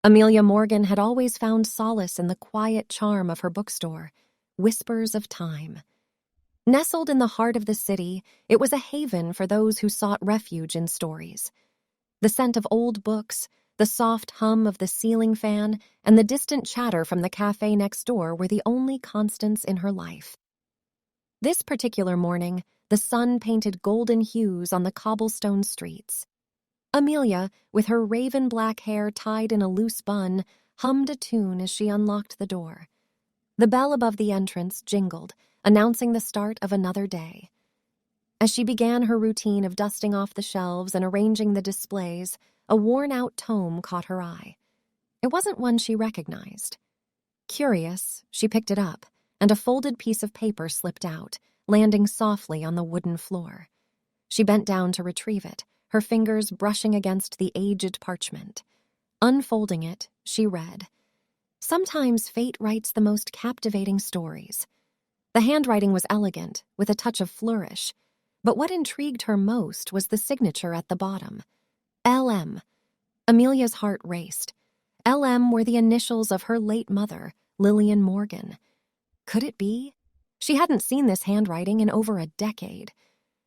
Amelia Morgan had always found solace in the quiet charm of her bookstore, Whispers of Time. Nestled in the heart of the city, it was a haven for those who sought refuge in stories. The scent of old books, the soft hum of the ceiling fan, and the distant chatter from the cafe next door were the only constants in her life. This particular morning, the sun painted golden hues on the cobblestone streets. Amelia, with her raven-black hair tied in a loose bun, hummed a tune as she unlocked the door. The bell above the entrance jingled, announcing the start of another day. As she began her routine of dusting off the shelves and arranging the displays, a worn-out tome caught her eye. It wasn't one she recognized. Curious, she picked it up, and a folded piece of paper slipped out, landing softly on the wooden floor. She bent down to retrieve it, her fingers brushing against the aged parchment. Unfolding it, she read, "Sometimes fate writes the most captivating stories." The handwriting was elegant, with a touch of flourish, but what intrigued her most was the signature at the bottom. L.M. Amelia's heart raced. L.M. were the initials of her late mother, Lillian Morgan. Could it be? She hadn't seen this handwriting in over a decade.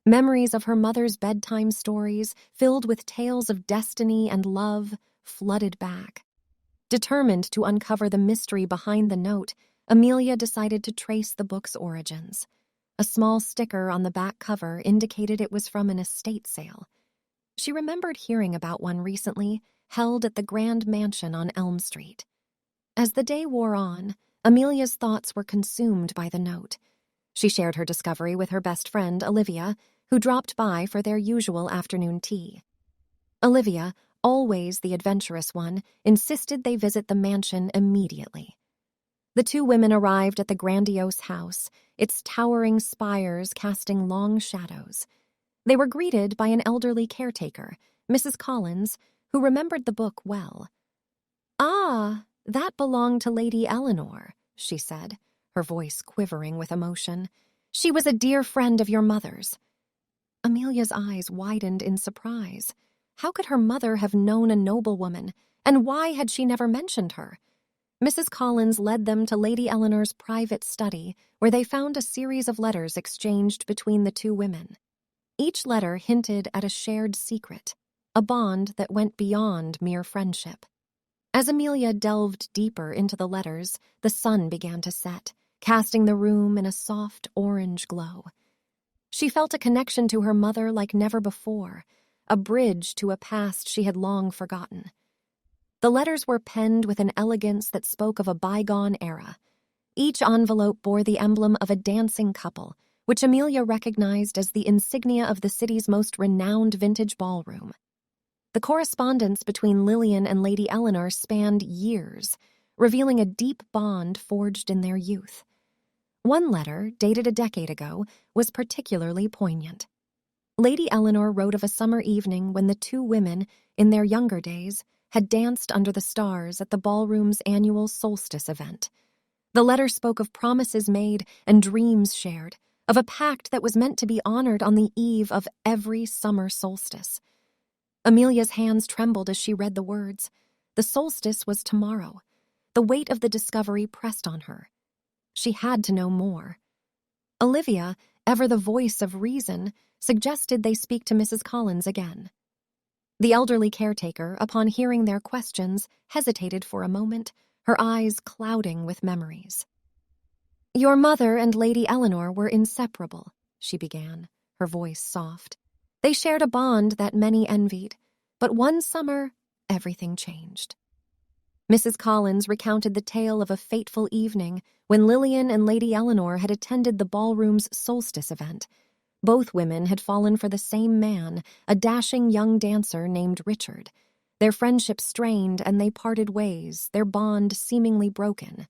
Memories of her mother's bedtime stories, filled with tales of destiny and love, flooded back. Determined to uncover the mystery behind the note, Amelia decided to trace the book's origins. A small sticker on the back cover indicated it was from an estate sale. She remembered hearing about one recently, held at the Grand Mansion on Elm Street. As the day wore on, Amelia's thoughts were consumed by the note. She shared her discovery with her best friend, Olivia, who dropped by for their usual afternoon tea. Olivia, always the adventurous one, insisted they visit the mansion immediately. The two women arrived at the grandiose house, its towering spires casting long shadows. They were greeted by an elderly caretaker, Mrs. Collins, who remembered the book well. "Ah, that belonged to Lady Eleanor," she said, her voice quivering with emotion. "She was a dear friend of your mother's." Amelia's eyes widened in surprise. How could her mother have known a noblewoman, and why had she never mentioned her? Mrs. Collins led them to Lady Eleanor's private study, where they found a series of letters exchanged between the two women. Each letter hinted at a shared secret, a bond that went beyond mere friendship. As Amelia delved deeper into the letters, the sun began to set, casting the room in a soft orange glow. She felt a connection to her mother like never before, a bridge to a past she had long forgotten. The letters were penned with an elegance that spoke of a bygone era. Each envelope bore the emblem of a dancing couple, which Amelia recognized as the insignia of the city's most renowned vintage ballroom. The correspondence between Lillian and Lady Eleanor spanned years, revealing a deep bond forged in their youth. One letter, dated a decade ago, was particularly poignant. Lady Eleanor wrote of a summer evening when the two women, in their younger days, had danced under the stars at the ballroom's annual solstice event. The letter spoke of promises made and dreams shared, of a pact that was meant to be honored on the eve of every summer solstice. Amelia's hands trembled as she read the words. The solstice was tomorrow. The weight of the discovery pressed on her. She had to know more. Olivia, ever the voice of reason, suggested they speak to Mrs. Collins again. The elderly caretaker, upon hearing their questions, hesitated for a moment, her eyes clouding with memories. "Your mother and Lady Eleanor were inseparable," she began, her voice soft. "They shared a bond that many envied, but one summer, everything changed." Mrs. Collins recounted the tale of a fateful evening when Lillian and Lady Eleanor had attended the ballroom's solstice event. Both women had fallen for the same man, a dashing young dancer named Richard. Their friendship strained and they parted ways, their bond seemingly broken.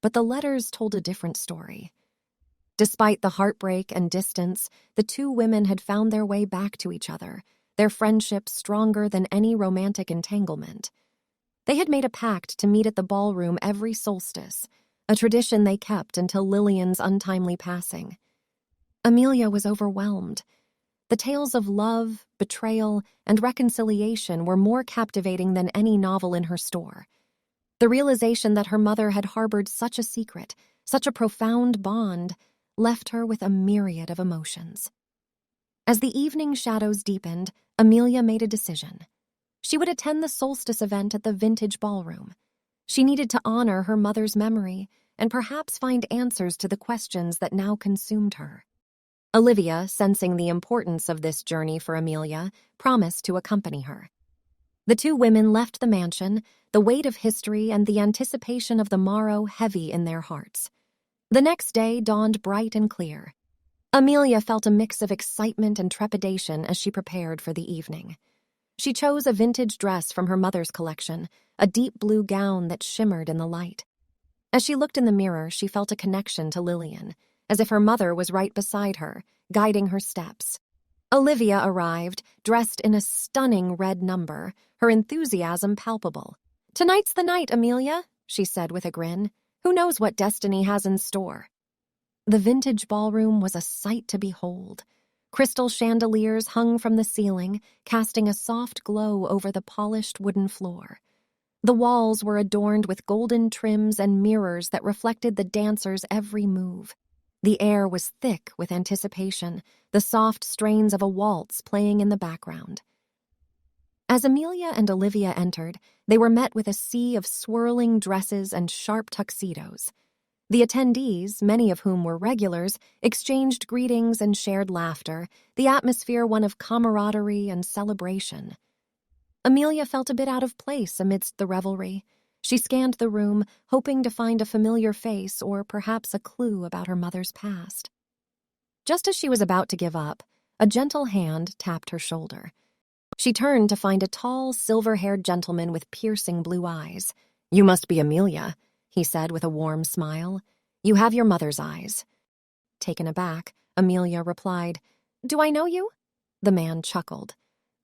But the letters told a different story. Despite the heartbreak and distance, the two women had found their way back to each other, their friendship stronger than any romantic entanglement. They had made a pact to meet at the ballroom every solstice, a tradition they kept until Lillian's untimely passing. Amelia was overwhelmed. The tales of love, betrayal, and reconciliation were more captivating than any novel in her store. The realization that her mother had harbored such a secret, such a profound bond, left her with a myriad of emotions. As the evening shadows deepened, Amelia made a decision. She would attend the solstice event at the vintage ballroom. She needed to honor her mother's memory and perhaps find answers to the questions that now consumed her. Olivia, sensing the importance of this journey for Amelia, promised to accompany her. The two women left the mansion, the weight of history and the anticipation of the morrow heavy in their hearts. The next day dawned bright and clear. Amelia felt a mix of excitement and trepidation as she prepared for the evening. She chose a vintage dress from her mother's collection, a deep blue gown that shimmered in the light. As she looked in the mirror, she felt a connection to Lillian, as if her mother was right beside her, guiding her steps. Olivia arrived, dressed in a stunning red number, her enthusiasm palpable. "Tonight's the night, Amelia," she said with a grin. "Who knows what destiny has in store?" The vintage ballroom was a sight to behold. Crystal chandeliers hung from the ceiling, casting a soft glow over the polished wooden floor. The walls were adorned with golden trims and mirrors that reflected the dancers' every move. The air was thick with anticipation, the soft strains of a waltz playing in the background. As Amelia and Olivia entered, they were met with a sea of swirling dresses and sharp tuxedos. The attendees, many of whom were regulars, exchanged greetings and shared laughter, the atmosphere one of camaraderie and celebration. Amelia felt a bit out of place amidst the revelry. She scanned the room, hoping to find a familiar face or perhaps a clue about her mother's past. Just as she was about to give up, a gentle hand tapped her shoulder. She turned to find a tall, silver-haired gentleman with piercing blue eyes. "You must be Amelia," he said with a warm smile. "You have your mother's eyes." Taken aback, Amelia replied, "Do I know you?" The man chuckled.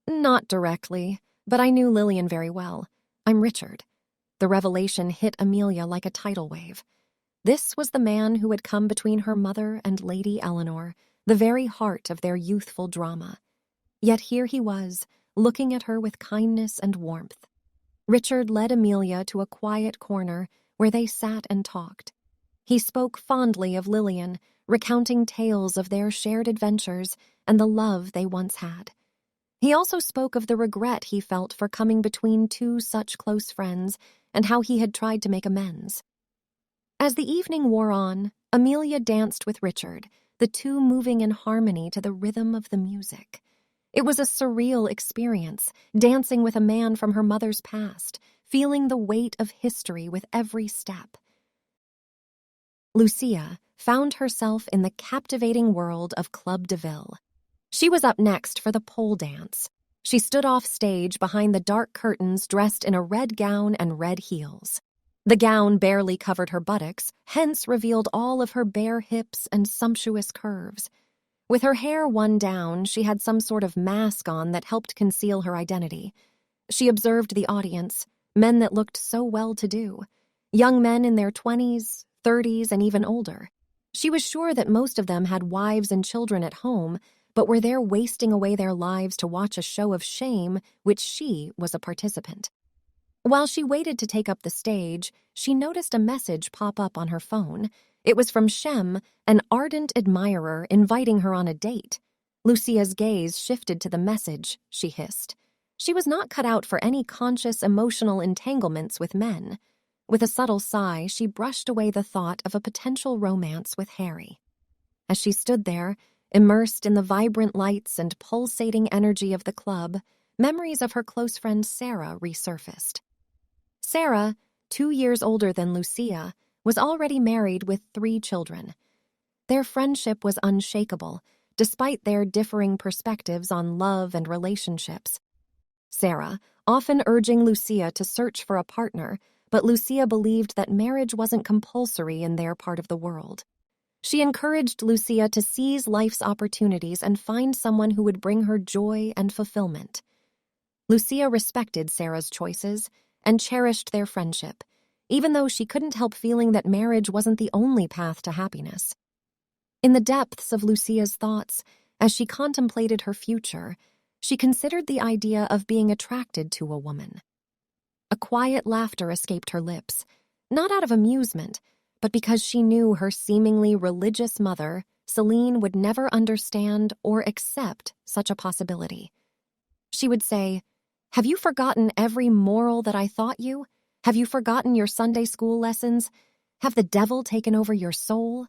"Not directly, but I knew Lillian very well. I'm Richard." The revelation hit Amelia like a tidal wave. This was the man who had come between her mother and Lady Eleanor, the very heart of their youthful drama. Yet here he was, looking at her with kindness and warmth. Richard led Amelia to a quiet corner where they sat and talked. He spoke fondly of Lillian, recounting tales of their shared adventures and the love they once had. He also spoke of the regret he felt for coming between two such close friends and how he had tried to make amends. As the evening wore on, Amelia danced with Richard, the two moving in harmony to the rhythm of the music. It was a surreal experience, dancing with a man from her mother's past, feeling the weight of history with every step. Lucia found herself in the captivating world of Club de Ville. She was up next for the pole dance. She stood off stage behind the dark curtains dressed in a red gown and red heels. The gown barely covered her buttocks, hence revealed all of her bare hips and sumptuous curves. With her hair one down, she had some sort of mask on that helped conceal her identity. She observed the audience, men that looked so well-to-do, young men in their 20s, 30s, and even older. She was sure that most of them had wives and children at home, but were there wasting away their lives to watch a show of shame, which she was a participant. While she waited to take up the stage, she noticed a message pop up on her phone. It was from Shem, an ardent admirer inviting her on a date. Lucia's gaze shifted to the message, she hissed. She was not cut out for any conscious emotional entanglements with men. With a subtle sigh, she brushed away the thought of a potential romance with Harry. As she stood there, immersed in the vibrant lights and pulsating energy of the club, memories of her close friend Sarah resurfaced. Sarah, 2 years older than Lucia, was already married with 3 children. Their friendship was unshakable, despite their differing perspectives on love and relationships. Sarah, often urging Lucia to search for a partner, but Lucia believed that marriage wasn't compulsory in their part of the world. She encouraged Lucia to seize life's opportunities and find someone who would bring her joy and fulfillment. Lucia respected Sarah's choices and cherished their friendship, even though she couldn't help feeling that marriage wasn't the only path to happiness. In the depths of Lucia's thoughts, as she contemplated her future, she considered the idea of being attracted to a woman. A quiet laughter escaped her lips, not out of amusement, but because she knew her seemingly religious mother, Celine, would never understand or accept such a possibility. She would say, "Have you forgotten every moral that I taught you? Have you forgotten your Sunday school lessons? Have the devil taken over your soul?"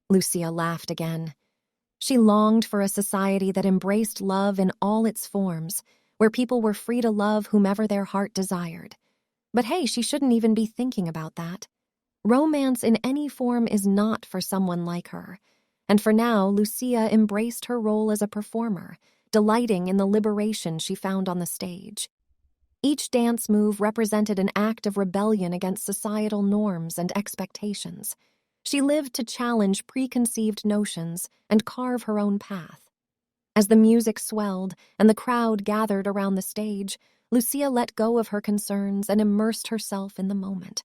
Lucia laughed again. She longed for a society that embraced love in all its forms, where people were free to love whomever their heart desired. But hey, she shouldn't even be thinking about that. Romance in any form is not for someone like her. And for now, Lucia embraced her role as a performer, delighting in the liberation she found on the stage. Each dance move represented an act of rebellion against societal norms and expectations. She lived to challenge preconceived notions and carve her own path. As the music swelled and the crowd gathered around the stage, Lucia let go of her concerns and immersed herself in the moment.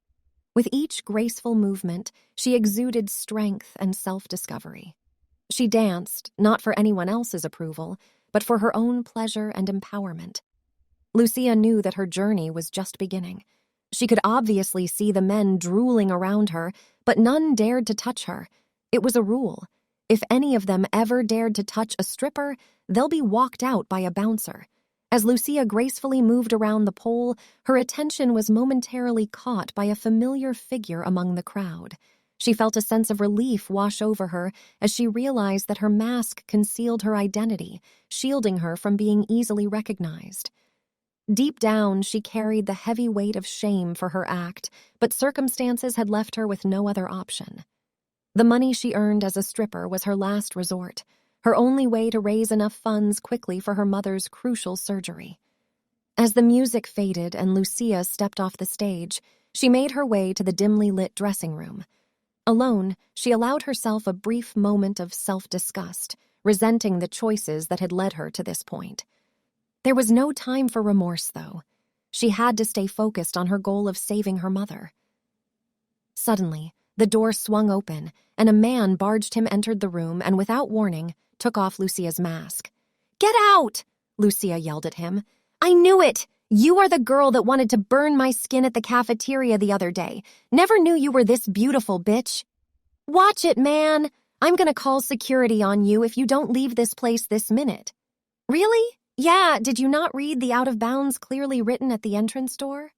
With each graceful movement, she exuded strength and self-discovery. She danced, not for anyone else's approval, but for her own pleasure and empowerment. Lucia knew that her journey was just beginning. She could obviously see the men drooling around her, but none dared to touch her. It was a rule. If any of them ever dared to touch a stripper, they'll be walked out by a bouncer. As Lucia gracefully moved around the pole, her attention was momentarily caught by a familiar figure among the crowd. She felt a sense of relief wash over her as she realized that her mask concealed her identity, shielding her from being easily recognized. Deep down, she carried the heavy weight of shame for her act, but circumstances had left her with no other option. The money she earned as a stripper was her last resort, her only way to raise enough funds quickly for her mother's crucial surgery. As the music faded and Lucia stepped off the stage, she made her way to the dimly lit dressing room. Alone, she allowed herself a brief moment of self-disgust, resenting the choices that had led her to this point. There was no time for remorse, though. She had to stay focused on her goal of saving her mother. Suddenly, the door swung open, and a man barged him entered the room and, without warning, took off Lucia's mask. "Get out!" Lucia yelled at him. "I knew it! You are the girl that wanted to burn my skin at the cafeteria the other day. Never knew you were this beautiful, bitch. Watch it, man! I'm gonna call security on you if you don't leave this place this minute." "Really? Yeah, did you not read the out-of-bounds clearly written at the entrance door?"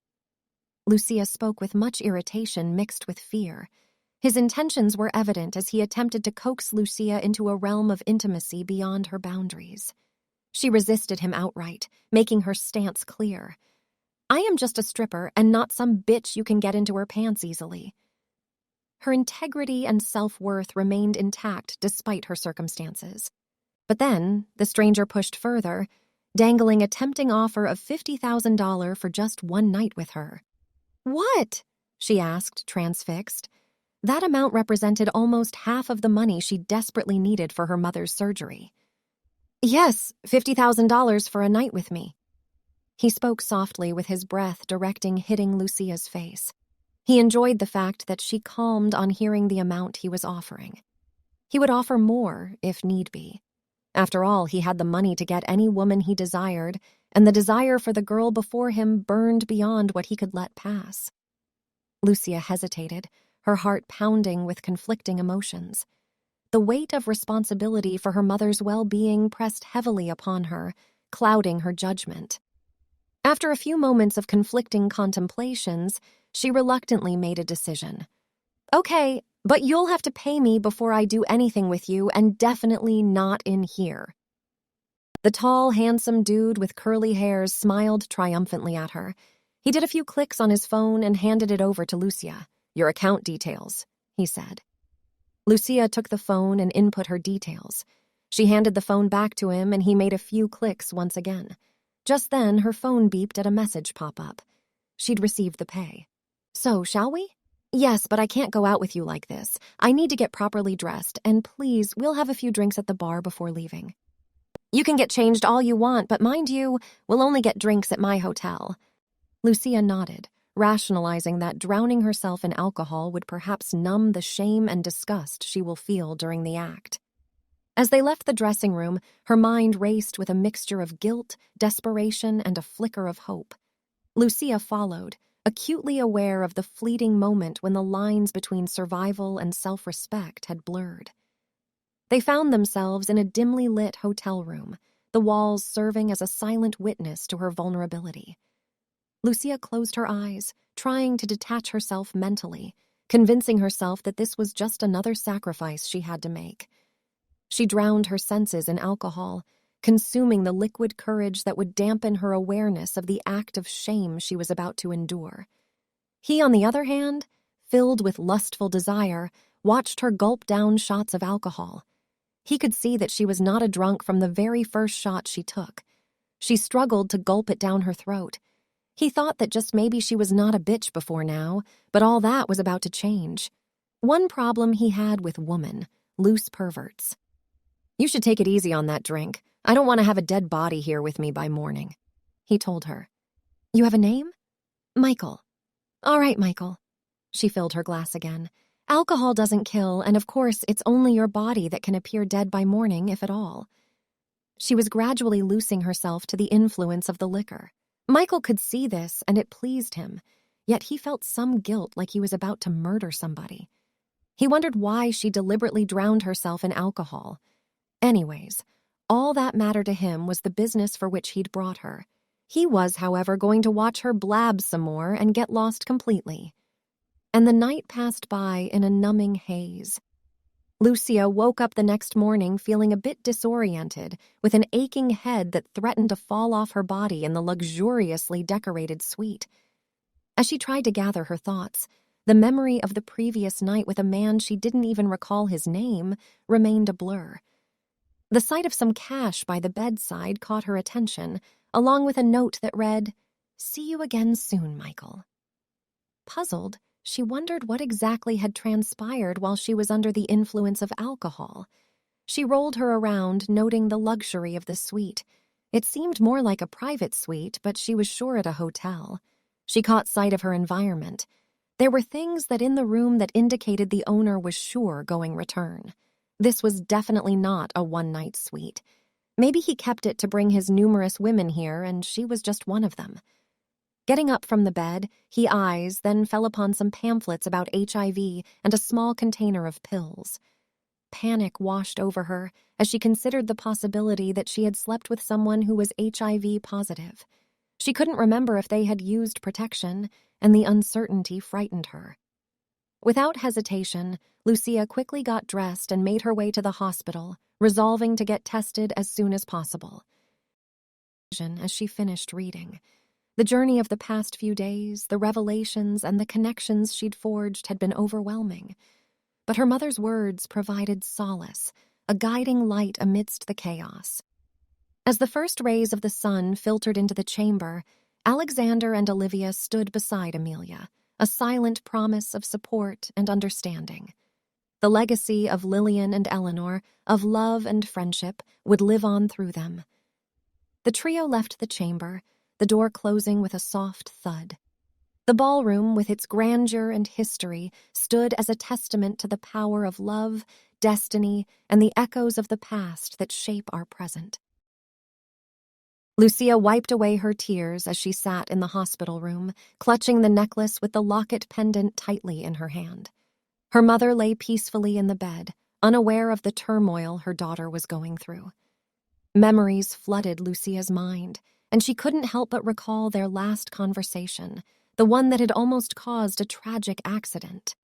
Lucia spoke with much irritation mixed with fear. His intentions were evident as he attempted to coax Lucia into a realm of intimacy beyond her boundaries. She resisted him outright, making her stance clear. "I am just a stripper and not some bitch you can get into her pants easily." Her integrity and self-worth remained intact despite her circumstances. But then, the stranger pushed further, dangling a tempting offer of $50,000 for just one night with her. "What?" she asked, transfixed. That amount represented almost half of the money she desperately needed for her mother's surgery. "Yes, $50,000 for a night with me." He spoke softly with his breath hitting Lucia's face. He enjoyed the fact that she calmed on hearing the amount he was offering. He would offer more, if need be. After all, he had the money to get any woman he desired, and the desire for the girl before him burned beyond what he could let pass. Lucia hesitated, her heart pounding with conflicting emotions. The weight of responsibility for her mother's well-being pressed heavily upon her, clouding her judgment. After a few moments of conflicting contemplations, she reluctantly made a decision. "Okay, but you'll have to pay me before I do anything with you, and definitely not in here." The tall, handsome dude with curly hairs smiled triumphantly at her. He did a few clicks on his phone and handed it over to Lucia. "Your account details," he said. Lucia took the phone and input her details. She handed the phone back to him and he made a few clicks once again. Just then, her phone beeped at a message pop up. She'd received the pay. "So, shall we?" "Yes, but I can't go out with you like this. I need to get properly dressed, and please, we'll have a few drinks at the bar before leaving." "You can get changed all you want, but mind you, we'll only get drinks at my hotel." Lucia nodded, rationalizing that drowning herself in alcohol would perhaps numb the shame and disgust she will feel during the act. As they left the dressing room, her mind raced with a mixture of guilt, desperation, and a flicker of hope. Lucia followed, acutely aware of the fleeting moment when the lines between survival and self-respect had blurred. They found themselves in a dimly lit hotel room, the walls serving as a silent witness to her vulnerability. Lucia closed her eyes, trying to detach herself mentally, convincing herself that this was just another sacrifice she had to make. She drowned her senses in alcohol, consuming the liquid courage that would dampen her awareness of the act of shame she was about to endure. He, on the other hand, filled with lustful desire, watched her gulp down shots of alcohol. He could see that she was not a drunk from the very first shot she took. She struggled to gulp it down her throat. He thought that just maybe she was not a bitch before now, but all that was about to change. One problem he had with women, loose perverts. "You should take it easy on that drink. I don't want to have a dead body here with me by morning," he told her. "You have a name?" "Michael." "All right, Michael." She filled her glass again. "Alcohol doesn't kill, and of course it's only your body that can appear dead by morning, if at all." She was gradually loosing herself to the influence of the liquor. Michael could see this, and it pleased him, yet he felt some guilt, like he was about to murder somebody. He wondered why she deliberately drowned herself in alcohol. Anyways, all that mattered to him was the business for which he'd brought her. He was, however, going to watch her blab some more and get lost completely. And the night passed by in a numbing haze. Lucia woke up the next morning feeling a bit disoriented, with an aching head that threatened to fall off her body in the luxuriously decorated suite. As she tried to gather her thoughts, the memory of the previous night with a man she didn't even recall his name remained a blur. The sight of some cash by the bedside caught her attention, along with a note that read, "See you again soon, Michael." Puzzled, she wondered what exactly had transpired while she was under the influence of alcohol. She rolled her around, noting the luxury of the suite. It seemed more like a private suite, but she was sure at a hotel. She caught sight of her environment. There were things that in the room that indicated the owner was sure going return. This was definitely not a one-night suite. Maybe he kept it to bring his numerous women here, and she was just one of them. Getting up from the bed, he eyes then fell upon some pamphlets about HIV and a small container of pills. Panic washed over her as she considered the possibility that she had slept with someone who was HIV positive. She couldn't remember if they had used protection, and the uncertainty frightened her. Without hesitation, Lucia quickly got dressed and made her way to the hospital, resolving to get tested as soon as possible. As she finished reading, the journey of the past few days, the revelations, and the connections she'd forged had been overwhelming. But her mother's words provided solace, a guiding light amidst the chaos. As the first rays of the sun filtered into the chamber, Alexander and Olivia stood beside Amelia, a silent promise of support and understanding. The legacy of Lillian and Eleanor, of love and friendship, would live on through them. The trio left the chamber, the door closing with a soft thud. The ballroom, with its grandeur and history, stood as a testament to the power of love, destiny, and the echoes of the past that shape our present. Lucia wiped away her tears as she sat in the hospital room, clutching the necklace with the locket pendant tightly in her hand. Her mother lay peacefully in the bed, unaware of the turmoil her daughter was going through. Memories flooded Lucia's mind, and she couldn't help but recall their last conversation, the one that had almost caused a tragic accident.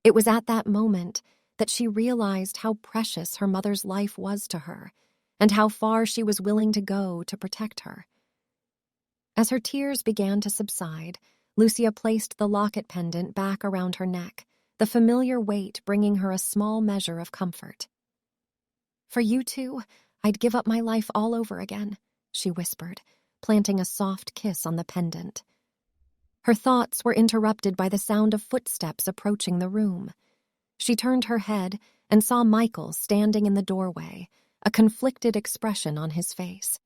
It was at that moment that she realized how precious her mother's life was to her, and how far she was willing to go to protect her. As her tears began to subside, Lucia placed the locket pendant back around her neck, the familiar weight bringing her a small measure of comfort. "For you two, I'd give up my life all over again," she whispered, planting a soft kiss on the pendant. Her thoughts were interrupted by the sound of footsteps approaching the room. She turned her head and saw Michael standing in the doorway, a conflicted expression on his face.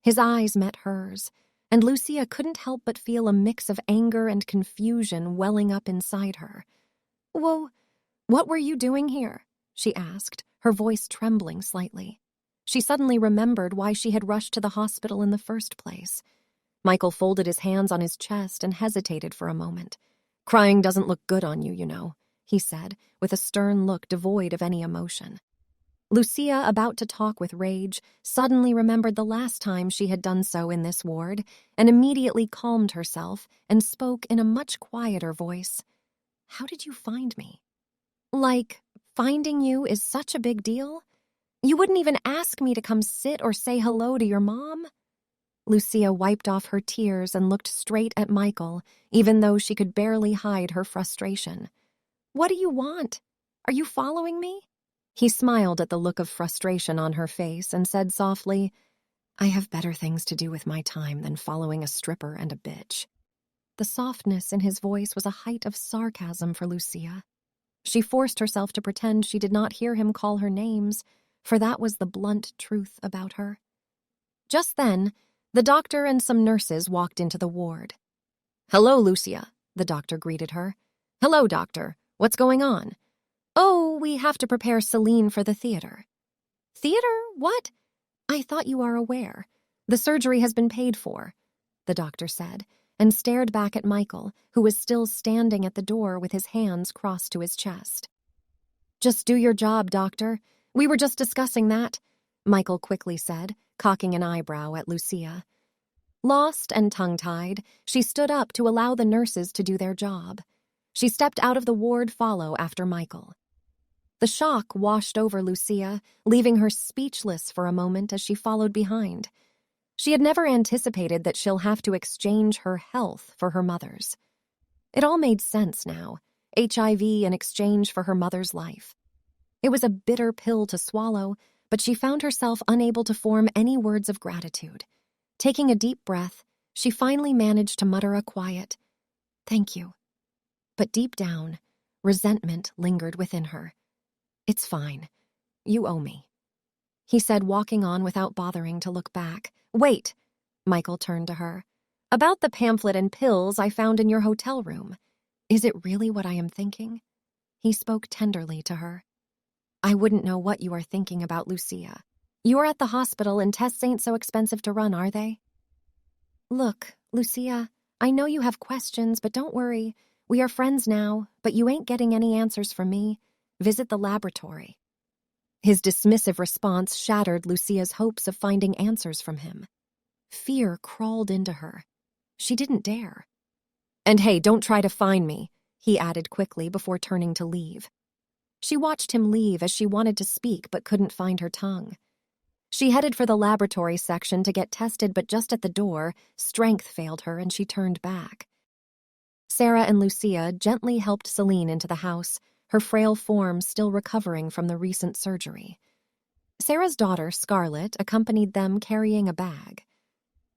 His eyes met hers, and Lucia couldn't help but feel a mix of anger and confusion welling up inside her. "Whoa, what were you doing here?" she asked, her voice trembling slightly. She suddenly remembered why she had rushed to the hospital in the first place. Michael folded his hands on his chest and hesitated for a moment. "Crying doesn't look good on you, you know," he said, with a stern look devoid of any emotion. Lucia, about to talk with rage, suddenly remembered the last time she had done so in this ward and immediately calmed herself and spoke in a much quieter voice. "How did you find me?" "Like, finding you is such a big deal? You wouldn't even ask me to come sit or say hello to your mom?" Lucia wiped off her tears and looked straight at Michael, even though she could barely hide her frustration. "What do you want? Are you following me?" He smiled at the look of frustration on her face and said softly, "I have better things to do with my time than following a stripper and a bitch." The softness in his voice was a height of sarcasm for Lucia. She forced herself to pretend she did not hear him call her names, for that was the blunt truth about her. Just then, the doctor and some nurses walked into the ward. "Hello, Lucia," the doctor greeted her. "Hello, doctor. What's going on?" "Oh, we have to prepare Celine for the theater." "Theater? What?" "I thought you are aware. The surgery has been paid for," the doctor said, and stared back at Michael, who was still standing at the door with his hands crossed to his chest. "Just do your job, doctor. We were just discussing that," Michael quickly said, cocking an eyebrow at Lucia. Lost and tongue-tied, she stood up to allow the nurses to do their job. She stepped out of the ward follow after Michael. The shock washed over Lucia, leaving her speechless for a moment as she followed behind. She had never anticipated that she'll have to exchange her health for her mother's. It all made sense now, HIV in exchange for her mother's life. It was a bitter pill to swallow, but she found herself unable to form any words of gratitude. Taking a deep breath, she finally managed to mutter a quiet, "Thank you." But deep down, resentment lingered within her. "It's fine. You owe me," he said, walking on without bothering to look back. "Wait," Michael turned to her. "About the pamphlet and pills I found in your hotel room. Is it really what I am thinking?" He spoke tenderly to her. "I wouldn't know what you are thinking about, Lucia. You're at the hospital and tests ain't so expensive to run, are they?" "Look, Lucia, I know you have questions, but don't worry. We are friends now, but you ain't getting any answers from me. Visit the laboratory." His dismissive response shattered Lucia's hopes of finding answers from him. Fear crawled into her. She didn't dare. "And hey, don't try to find me," he added quickly before turning to leave. She watched him leave as she wanted to speak but couldn't find her tongue. She headed for the laboratory section to get tested, but just at the door, strength failed her and she turned back. Sarah and Lucia gently helped Celine into the house, her frail form still recovering from the recent surgery. Sarah's daughter, Scarlett, accompanied them carrying a bag.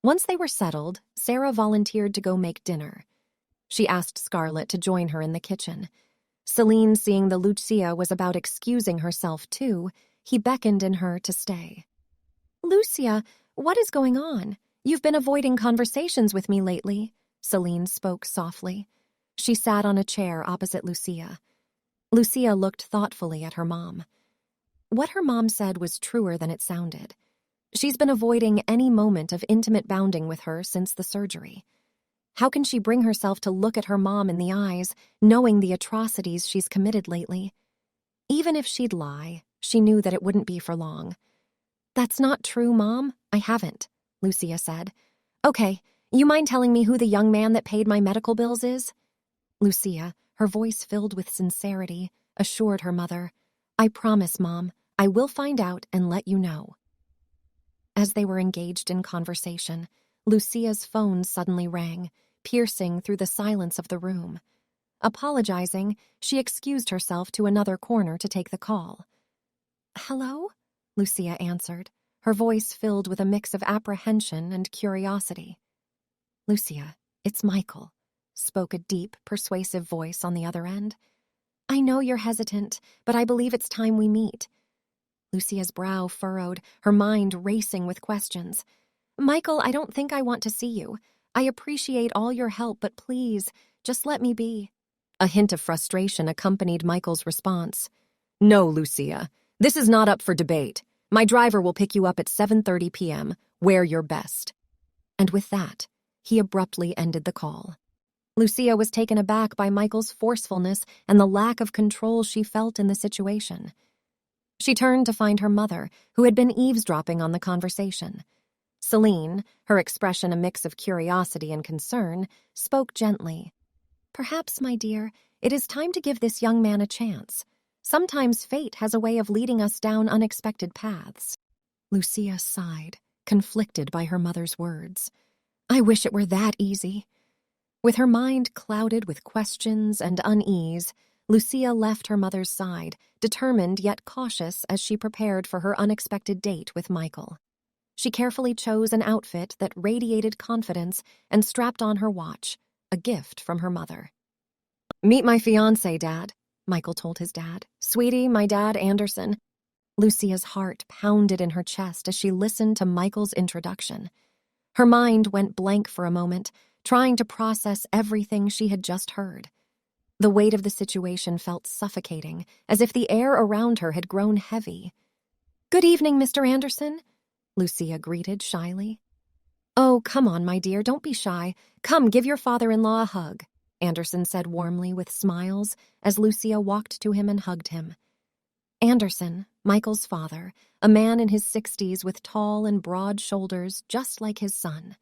Once they were settled, Sarah volunteered to go make dinner. She asked Scarlett to join her in the kitchen. Celine, seeing that Lucia was about excusing herself too, he beckoned in her to stay. "Lucia, what is going on? You've been avoiding conversations with me lately," Celine spoke softly. She sat on a chair opposite Lucia. Lucia looked thoughtfully at her mom. What her mom said was truer than it sounded. She's been avoiding any moment of intimate bonding with her since the surgery. How can she bring herself to look at her mom in the eyes, knowing the atrocities she's committed lately? Even if she'd lie, she knew that it wouldn't be for long. "That's not true, Mom. I haven't," Lucia said. "Okay, you mind telling me who the young man that paid my medical bills is?" Lucia, her voice filled with sincerity, assured her mother, "I promise, Mom, I will find out and let you know." As they were engaged in conversation, Lucia's phone suddenly rang, piercing through the silence of the room. Apologizing, she excused herself to another corner to take the call. "Hello?" Lucia answered, her voice filled with a mix of apprehension and curiosity. "Lucia, it's Michael," spoke a deep, persuasive voice on the other end. "I know you're hesitant, but I believe it's time we meet." Lucia's brow furrowed, her mind racing with questions. "Michael, I don't think I want to see you. I appreciate all your help, but please, just let me be." A hint of frustration accompanied Michael's response. "No, Lucia, this is not up for debate. My driver will pick you up at 7:30 p.m. Wear your best." And with that, He abruptly ended the call. Lucia was taken aback by Michael's forcefulness and the lack of control she felt in the situation. She turned to find her mother, who had been eavesdropping on the conversation. Celine, her expression a mix of curiosity and concern, spoke gently. "Perhaps, my dear, it is time to give this young man a chance. Sometimes fate has a way of leading us down unexpected paths." Lucia sighed, conflicted by her mother's words. "I wish it were that easy." With her mind clouded with questions and unease, Lucia left her mother's side, determined yet cautious as she prepared for her unexpected date with Michael. She carefully chose an outfit that radiated confidence and strapped on her watch, a gift from her mother. "Meet my fiancé, Dad," Michael told his dad. "Sweetie, my dad, Anderson." Lucia's heart pounded in her chest as she listened to Michael's introduction. Her mind went blank for a moment, trying to process everything she had just heard. The weight of the situation felt suffocating, as if the air around her had grown heavy. "Good evening, Mr. Anderson," Lucia greeted shyly. "Oh, come on, my dear, don't be shy. Come, give your father-in-law a hug," Anderson said warmly with smiles as Lucia walked to him and hugged him. Anderson, Michael's father, a man in his 60s with tall and broad shoulders just like his son.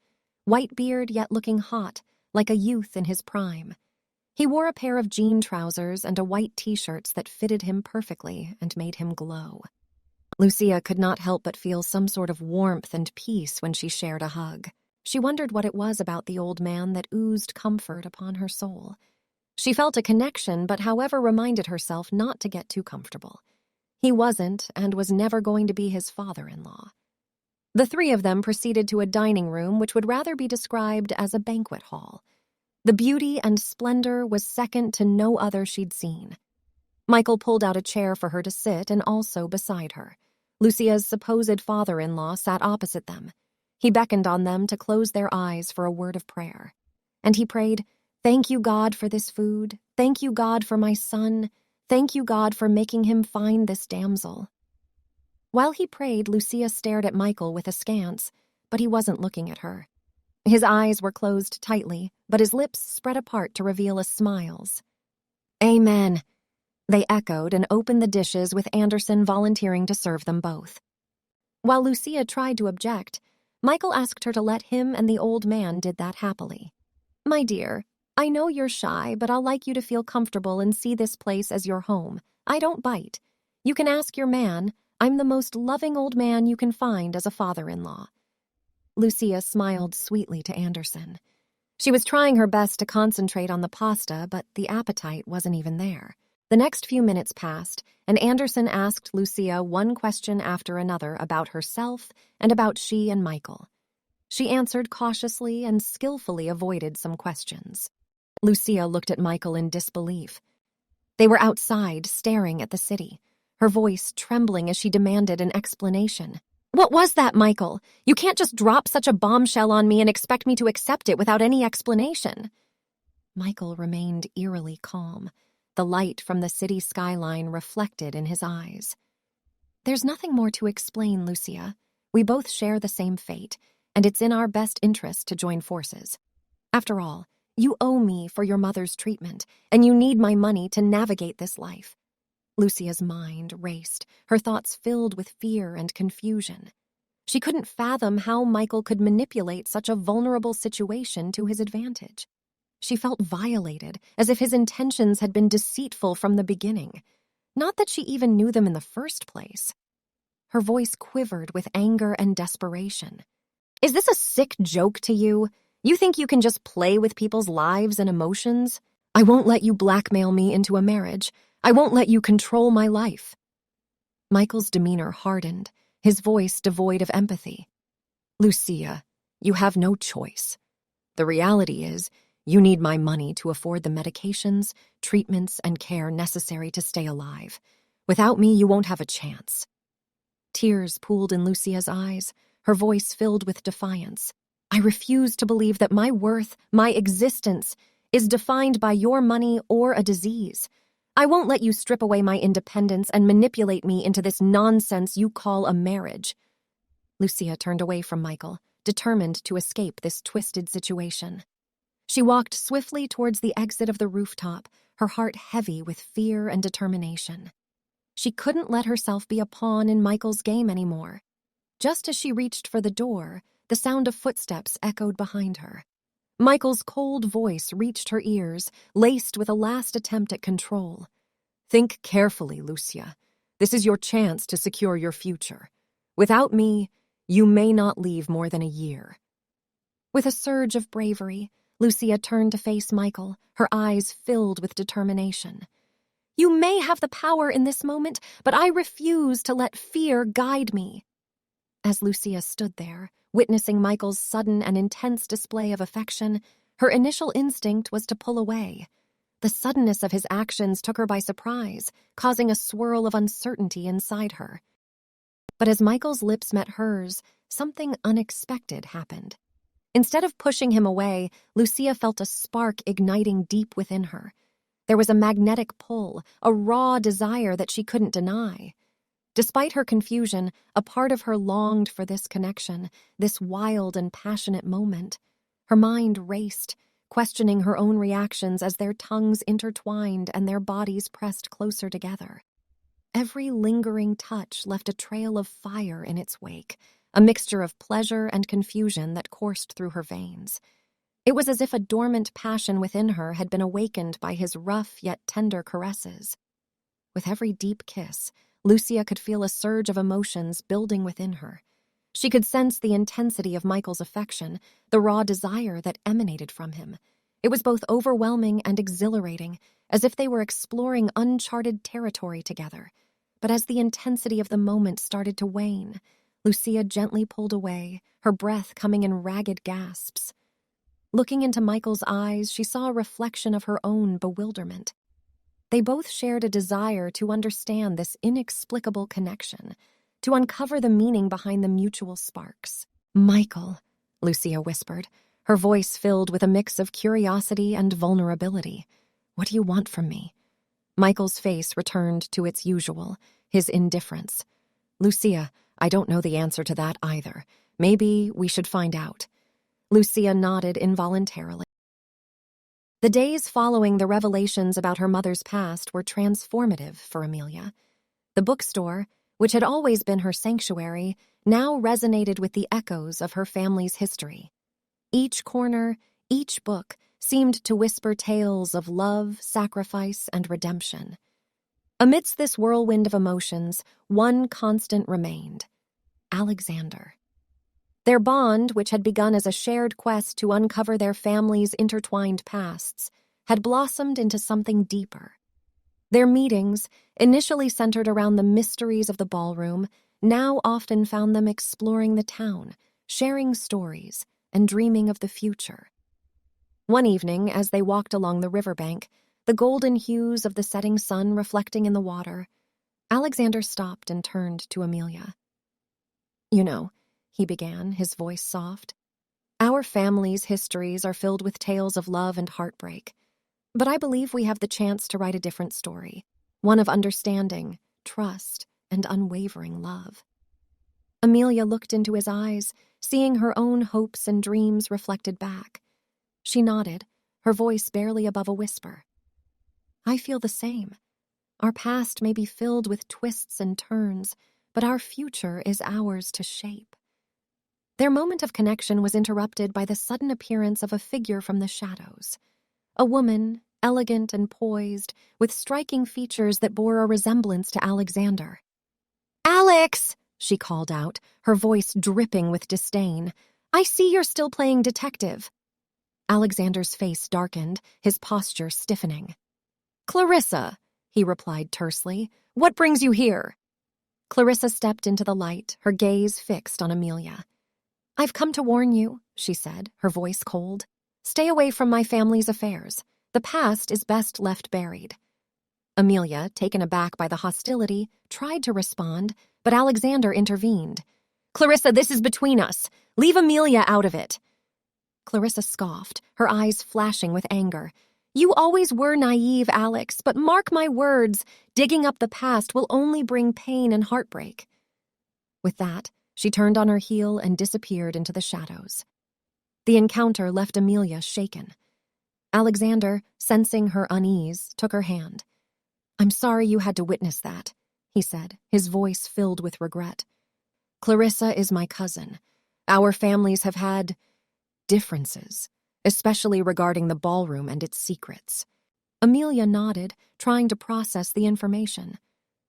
White beard yet looking hot, like a youth in his prime. He wore a pair of jean trousers and a white t-shirt that fitted him perfectly and made him glow. Lucia could not help but feel some sort of warmth and peace when she shared a hug. She wondered what it was about the old man that oozed comfort upon her soul. She felt a connection, but however reminded herself not to get too comfortable. He wasn't and was never going to be his father-in-law. The three of them proceeded to a dining room which would rather be described as a banquet hall. The beauty and splendor was second to no other she'd seen. Michael pulled out a chair for her to sit and also beside her. Lucia's supposed father-in-law sat opposite them. He beckoned on them to close their eyes for a word of prayer. And he prayed, "Thank you, God, for this food. Thank you, God, for my son. Thank you, God, for making him find this damsel." While he prayed, Lucia stared at Michael with askance, but he wasn't looking at her. His eyes were closed tightly, but his lips spread apart to reveal a smiles. "Amen," they echoed and opened the dishes with Anderson volunteering to serve them both. While Lucia tried to object, Michael asked her to let him and the old man did that happily. "My dear, I know you're shy, but I'll like you to feel comfortable and see this place as your home. I don't bite. You can ask your man. I'm the most loving old man you can find as a father-in-law." Lucia smiled sweetly to Anderson. She was trying her best to concentrate on the pasta, but the appetite wasn't even there. The next few minutes passed, and Anderson asked Lucia one question after another about herself and about she and Michael. She answered cautiously and skillfully avoided some questions. Lucia looked at Michael in disbelief. They were outside, staring at the city, her voice trembling as she demanded an explanation. "What was that, Michael? You can't just drop such a bombshell on me and expect me to accept it without any explanation." Michael remained eerily calm, the light from the city skyline reflected in his eyes. "There's nothing more to explain, Lucia. We both share the same fate, and it's in our best interest to join forces. After all, you owe me for your mother's treatment, and you need my money to navigate this life." Lucia's mind raced, her thoughts filled with fear and confusion. She couldn't fathom how Michael could manipulate such a vulnerable situation to his advantage. She felt violated, as if his intentions had been deceitful from the beginning. Not that she even knew them in the first place. Her voice quivered with anger and desperation. "Is this a sick joke to you? You think you can just play with people's lives and emotions? I won't let you blackmail me into a marriage. I won't let you control my life." Michael's demeanor hardened, his voice devoid of empathy. "Lucia, you have no choice. The reality is, you need my money to afford the medications, treatments, and care necessary to stay alive. Without me, you won't have a chance." Tears pooled in Lucia's eyes, her voice filled with defiance. "I refuse to believe that my worth, my existence, is defined by your money or a disease. I won't let you strip away my independence and manipulate me into this nonsense you call a marriage." Lucia turned away from Michael, determined to escape this twisted situation. She walked swiftly towards the exit of the rooftop, her heart heavy with fear and determination. She couldn't let herself be a pawn in Michael's game anymore. Just as she reached for the door, the sound of footsteps echoed behind her. Michael's cold voice reached her ears, laced with a last attempt at control. "Think carefully, Lucia. This is your chance to secure your future. Without me, you may not leave more than a year." With a surge of bravery, Lucia turned to face Michael, her eyes filled with determination. "You may have the power in this moment, but I refuse to let fear guide me." As Lucia stood there, witnessing Michael's sudden and intense display of affection, her initial instinct was to pull away. The suddenness of his actions took her by surprise, causing a swirl of uncertainty inside her. But as Michael's lips met hers, something unexpected happened. Instead of pushing him away, Lucia felt a spark igniting deep within her. There was a magnetic pull, a raw desire that she couldn't deny. Despite her confusion, a part of her longed for this connection, this wild and passionate moment. Her mind raced, questioning her own reactions as their tongues intertwined and their bodies pressed closer together. Every lingering touch left a trail of fire in its wake, a mixture of pleasure and confusion that coursed through her veins. It was as if a dormant passion within her had been awakened by his rough yet tender caresses. With every deep kiss, Lucia could feel a surge of emotions building within her. She could sense the intensity of Michael's affection, the raw desire that emanated from him. It was both overwhelming and exhilarating, as if they were exploring uncharted territory together. But as the intensity of the moment started to wane, Lucia gently pulled away, her breath coming in ragged gasps. Looking into Michael's eyes, she saw a reflection of her own bewilderment. They both shared a desire to understand this inexplicable connection, to uncover the meaning behind the mutual sparks. "Michael," Lucia whispered, her voice filled with a mix of curiosity and vulnerability. "What do you want from me?" Michael's face returned to its usual, his indifference. "Lucia, I don't know the answer to that either. Maybe we should find out." Lucia nodded involuntarily. The days following the revelations about her mother's past were transformative for Amelia. The bookstore, which had always been her sanctuary, now resonated with the echoes of her family's history. Each corner, each book, seemed to whisper tales of love, sacrifice, and redemption. Amidst this whirlwind of emotions, one constant remained: Alexander. Their bond, which had begun as a shared quest to uncover their family's intertwined pasts, had blossomed into something deeper. Their meetings, initially centered around the mysteries of the ballroom, now often found them exploring the town, sharing stories, and dreaming of the future. One evening, as they walked along the riverbank, the golden hues of the setting sun reflecting in the water, Alexander stopped and turned to Amelia. "You know," he began, his voice soft, "our family's histories are filled with tales of love and heartbreak. But I believe we have the chance to write a different story, one of understanding, trust, and unwavering love." Amelia looked into his eyes, seeing her own hopes and dreams reflected back. She nodded, her voice barely above a whisper. "I feel the same. Our past may be filled with twists and turns, but our future is ours to shape." Their moment of connection was interrupted by the sudden appearance of a figure from the shadows. A woman, elegant and poised, with striking features that bore a resemblance to Alexander. "Alex!" she called out, her voice dripping with disdain. "I see you're still playing detective." Alexander's face darkened, his posture stiffening. "Clarissa," he replied tersely, "what brings you here?" Clarissa stepped into the light, her gaze fixed on Amelia. "I've come to warn you," she said, her voice cold. "Stay away from my family's affairs. The past is best left buried." Amelia, taken aback by the hostility, tried to respond, but Alexander intervened. "Clarissa, this is between us. Leave Amelia out of it." Clarissa scoffed, her eyes flashing with anger. "You always were naive, Alex, but mark my words, digging up the past will only bring pain and heartbreak." With that, She turned on her heel and disappeared into the shadows. The encounter left Amelia shaken. Alexander, sensing her unease, took her hand. "I'm sorry you had to witness that," he said, his voice filled with regret. "Clarissa is my cousin. Our families have had differences, especially regarding the ballroom and its secrets." Amelia nodded, trying to process the information.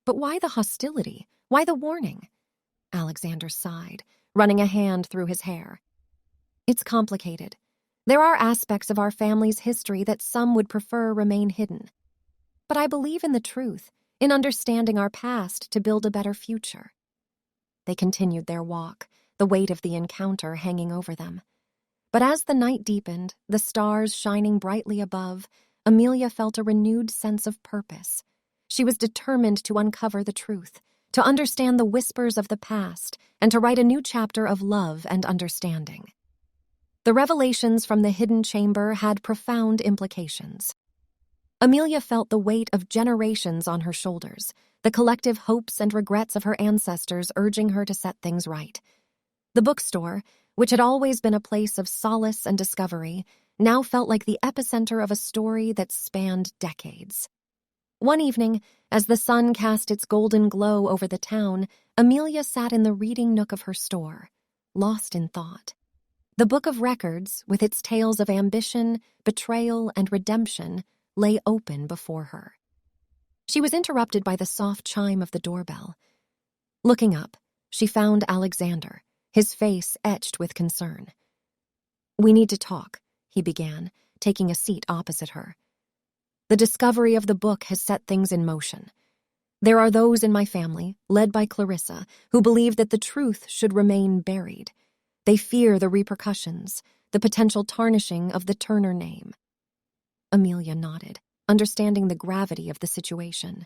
"But why the hostility? Why the warning?" Alexander sighed, running a hand through his hair. "It's complicated. There are aspects of our family's history that some would prefer remain hidden. But I believe in the truth, in understanding our past to build a better future." They continued their walk, the weight of the encounter hanging over them. But as the night deepened, the stars shining brightly above, Amelia felt a renewed sense of purpose. She was determined to uncover the truth, to understand the whispers of the past, and to write a new chapter of love and understanding. The revelations from the hidden chamber had profound implications. Amelia felt the weight of generations on her shoulders, the collective hopes and regrets of her ancestors urging her to set things right. The bookstore, which had always been a place of solace and discovery, now felt like the epicenter of a story that spanned decades. One evening, as the sun cast its golden glow over the town, Amelia sat in the reading nook of her store, lost in thought. The book of records, with its tales of ambition, betrayal, and redemption, lay open before her. She was interrupted by the soft chime of the doorbell. Looking up, she found Alexander, his face etched with concern. "We need to talk," he began, taking a seat opposite her. "The discovery of the book has set things in motion. There are those in my family, led by Clarissa, who believe that the truth should remain buried. They fear the repercussions, the potential tarnishing of the Turner name." Amelia nodded, understanding the gravity of the situation.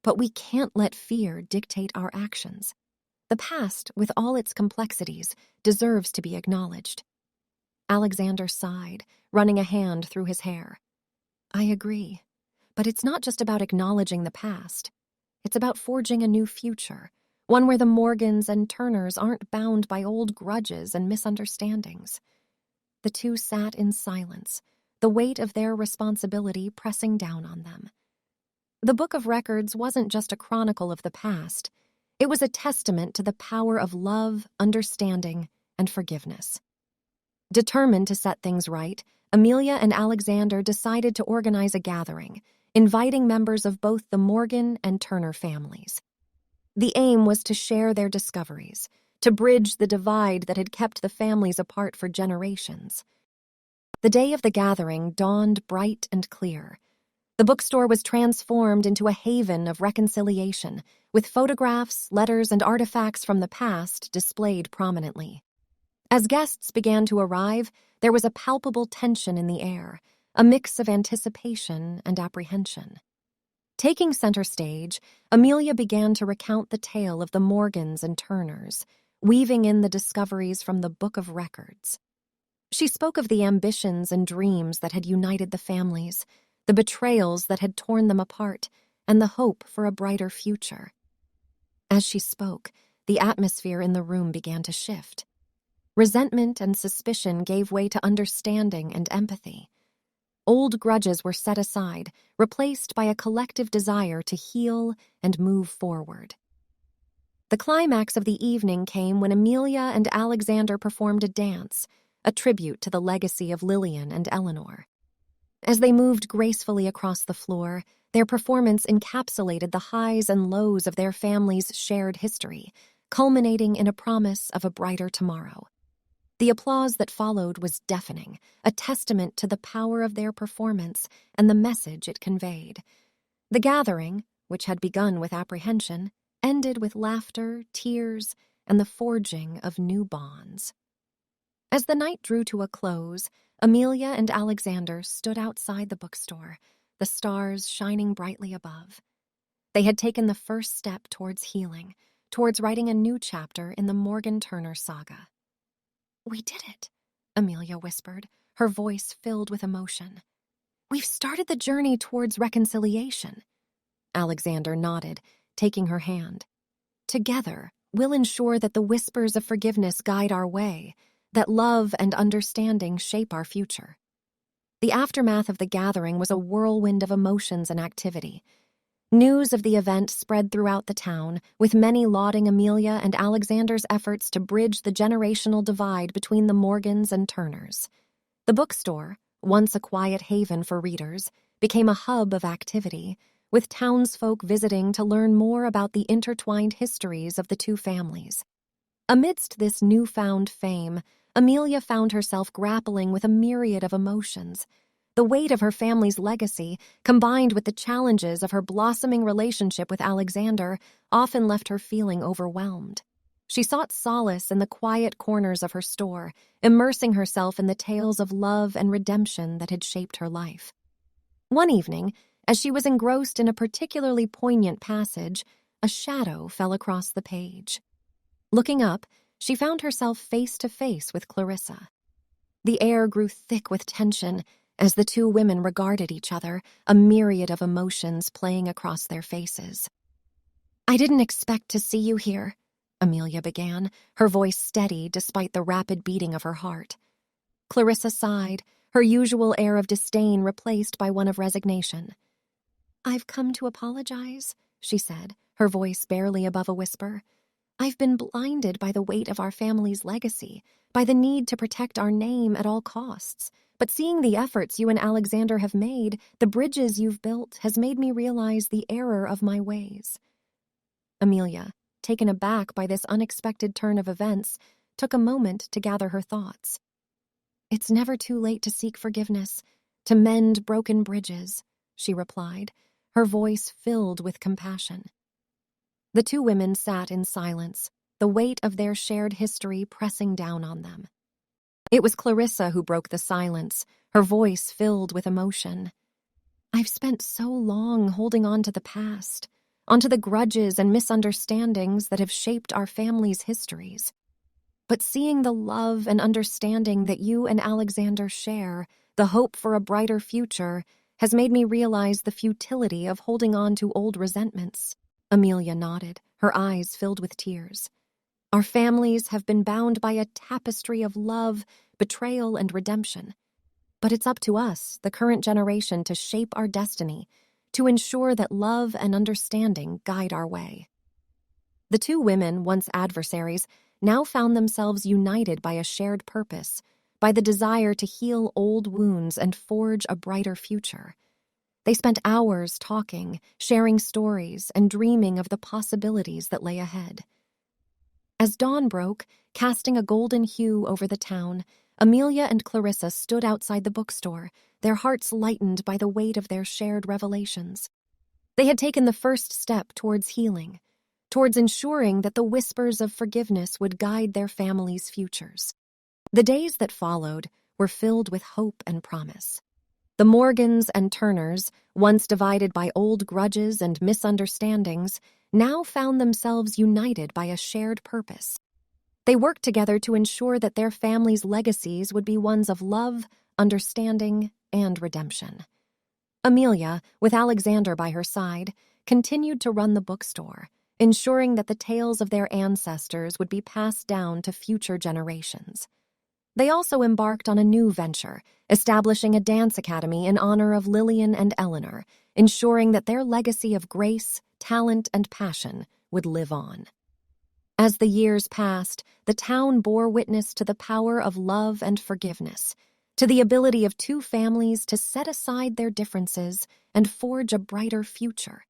"But we can't let fear dictate our actions. The past, with all its complexities, deserves to be acknowledged." Alexander sighed, running a hand through his hair. "I agree. But it's not just about acknowledging the past. It's about forging a new future, one where the Morgans and Turners aren't bound by old grudges and misunderstandings." The two sat in silence, the weight of their responsibility pressing down on them. The Book of Records wasn't just a chronicle of the past. It was a testament to the power of love, understanding, and forgiveness. Determined to set things right, Amelia and Alexander decided to organize a gathering, inviting members of both the Morgan and Turner families. The aim was to share their discoveries, to bridge the divide that had kept the families apart for generations. The day of the gathering dawned bright and clear. The bookstore was transformed into a haven of reconciliation, with photographs, letters, and artifacts from the past displayed prominently. As guests began to arrive, there was a palpable tension in the air, a mix of anticipation and apprehension. Taking center stage, Amelia began to recount the tale of the Morgans and Turners, weaving in the discoveries from the Book of Records. She spoke of the ambitions and dreams that had united the families, the betrayals that had torn them apart, and the hope for a brighter future. As she spoke, the atmosphere in the room began to shift. Resentment and suspicion gave way to understanding and empathy. Old grudges were set aside, replaced by a collective desire to heal and move forward. The climax of the evening came when Amelia and Alexander performed a dance, a tribute to the legacy of Lillian and Eleanor. As they moved gracefully across the floor, their performance encapsulated the highs and lows of their family's shared history, culminating in a promise of a brighter tomorrow. The applause that followed was deafening, a testament to the power of their performance and the message it conveyed. The gathering, which had begun with apprehension, ended with laughter, tears, and the forging of new bonds. As the night drew to a close, Amelia and Alexander stood outside the bookstore, the stars shining brightly above. They had taken the first step towards healing, towards writing a new chapter in the Morgan Turner saga. "We did it," Amelia whispered, her voice filled with emotion. "We've started the journey towards reconciliation." Alexander nodded, taking her hand. "Together, We'll ensure that the whispers of forgiveness guide our way, that love and understanding shape our future. The aftermath of the gathering was a whirlwind of emotions and activity. News of the event spread throughout the town, with many lauding Amelia and Alexander's efforts to bridge the generational divide between the Morgans and Turners. The bookstore, once a quiet haven for readers, became a hub of activity, with townsfolk visiting to learn more about the intertwined histories of the two families. Amidst this newfound fame, Amelia found herself grappling with a myriad of emotions. The weight of her family's legacy, combined with the challenges of her blossoming relationship with Alexander, often left her feeling overwhelmed. She sought solace in the quiet corners of her store, immersing herself in the tales of love and redemption that had shaped her life. One evening, as she was engrossed in a particularly poignant passage, a shadow fell across the page. Looking up, she found herself face to face with Clarissa. The air grew thick with tension as the two women regarded each other, a myriad of emotions playing across their faces. "I didn't expect to see you here," Amelia began, her voice steady despite the rapid beating of her heart. Clarissa sighed, her usual air of disdain replaced by one of resignation. "I've come to apologize," she said, her voice barely above a whisper. "I've been blinded by the weight of our family's legacy, by the need to protect our name at all costs. But seeing the efforts you and Alexander have made, the bridges you've built, has made me realize the error of my ways." Amelia, taken aback by this unexpected turn of events, took a moment to gather her thoughts. "It's never too late to seek forgiveness, to mend broken bridges," she replied, her voice filled with compassion. The two women sat in silence, the weight of their shared history pressing down on them. It was Clarissa who broke the silence, her voice filled with emotion. "I've spent so long holding on to the past, onto the grudges and misunderstandings that have shaped our family's histories. But seeing the love and understanding that you and Alexander share, the hope for a brighter future, has made me realize the futility of holding on to old resentments." Amelia nodded, her eyes filled with tears. "Our families have been bound by a tapestry of love, betrayal, and redemption. But it's up to us, the current generation, to shape our destiny, to ensure that love and understanding guide our way." The two women, once adversaries, now found themselves united by a shared purpose, by the desire to heal old wounds and forge a brighter future. They spent hours talking, sharing stories, and dreaming of the possibilities that lay ahead. As dawn broke, casting a golden hue over the town, Amelia and Clarissa stood outside the bookstore, their hearts lightened by the weight of their shared revelations. They had taken the first step towards healing, towards ensuring that the whispers of forgiveness would guide their families' futures. The days that followed were filled with hope and promise. The Morgans and Turners, once divided by old grudges and misunderstandings, now found themselves united by a shared purpose. They worked together to ensure that their families' legacies would be ones of love, understanding, and redemption. Amelia, with Alexander by her side, continued to run the bookstore, ensuring that the tales of their ancestors would be passed down to future generations. They also embarked on a new venture, establishing a dance academy in honor of Lillian and Eleanor, ensuring that their legacy of grace, talent, and passion would live on. As the years passed, the town bore witness to the power of love and forgiveness, to the ability of two families to set aside their differences and forge a brighter future.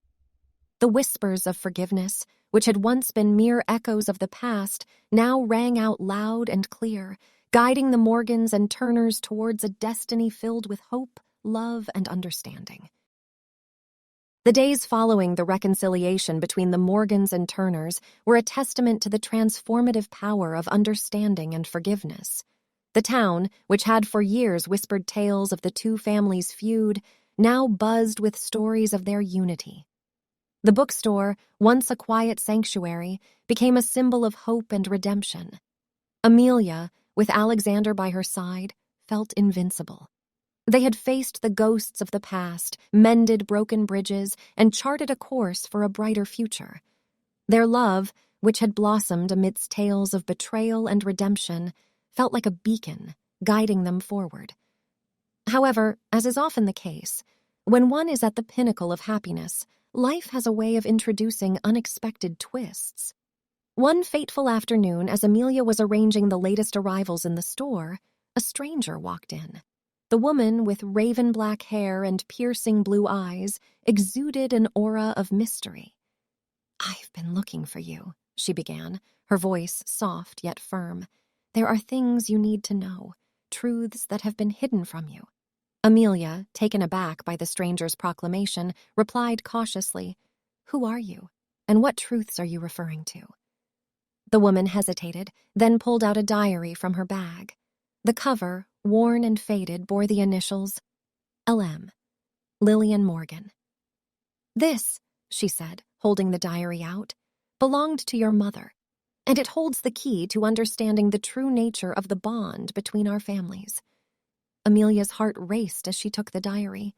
The whispers of forgiveness, which had once been mere echoes of the past, now rang out loud and clear, guiding the Morgans and Turners towards a destiny filled with hope, love, and understanding. The days following the reconciliation between the Morgans and Turners were a testament to the transformative power of understanding and forgiveness. The town, which had for years whispered tales of the two families' feud, now buzzed with stories of their unity. The bookstore, once a quiet sanctuary, became a symbol of hope and redemption. Amelia, with Alexander by her side, felt invincible. They had faced the ghosts of the past, mended broken bridges, and charted a course for a brighter future. Their love, which had blossomed amidst tales of betrayal and redemption, felt like a beacon, guiding them forward. However, as is often the case, when one is at the pinnacle of happiness, life has a way of introducing unexpected twists. One fateful afternoon, as Amelia was arranging the latest arrivals in the store, a stranger walked in. The woman, with raven-black hair and piercing blue eyes, exuded an aura of mystery. "I've been looking for you," she began, her voice soft yet firm. "There are things you need to know, truths that have been hidden from you." Amelia, taken aback by the stranger's proclamation, replied cautiously, "Who are you, and what truths are you referring to?" The woman hesitated, then pulled out a diary from her bag. The cover, worn and faded, bore the initials LM, Lillian Morgan. "This," she said, holding the diary out, "belonged to your mother, and it holds the key to understanding the true nature of the bond between our families." Amelia's heart raced as she took the diary.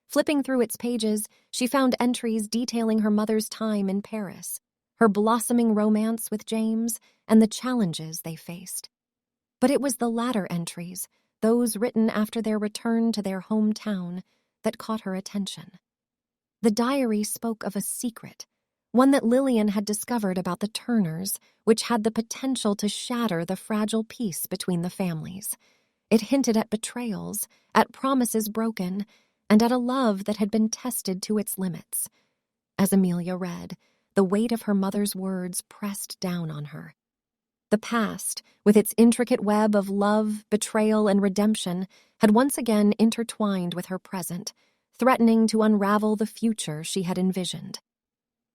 Flipping through its pages, she found entries detailing her mother's time in Paris, her blossoming romance with James, and the challenges they faced. But it was the latter entries, those written after their return to their hometown, that caught her attention. The diary spoke of a secret, one that Lillian had discovered about the Turners, which had the potential to shatter the fragile peace between the families. It hinted at betrayals, at promises broken, and at a love that had been tested to its limits. As Amelia read, the weight of her mother's words pressed down on her. The past, with its intricate web of love, betrayal, and redemption, had once again intertwined with her present, threatening to unravel the future she had envisioned.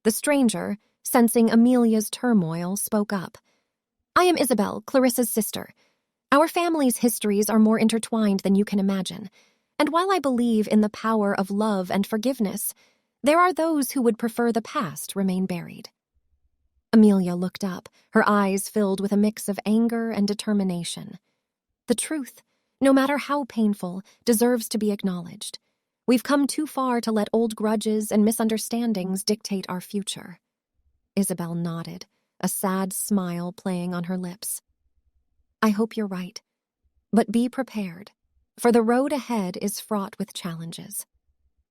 The stranger, sensing Amelia's turmoil, spoke up. "I am Isabel, Clarissa's sister. Our family's histories are more intertwined than you can imagine, and while I believe in the power of love and forgiveness, there are those who would prefer the past remain buried." Amelia looked up, her eyes filled with a mix of anger and determination. "The truth, no matter how painful, deserves to be acknowledged. We've come too far to let old grudges and misunderstandings dictate our future." Isabel nodded, a sad smile playing on her lips. "I hope you're right. But be prepared, for the road ahead is fraught with challenges.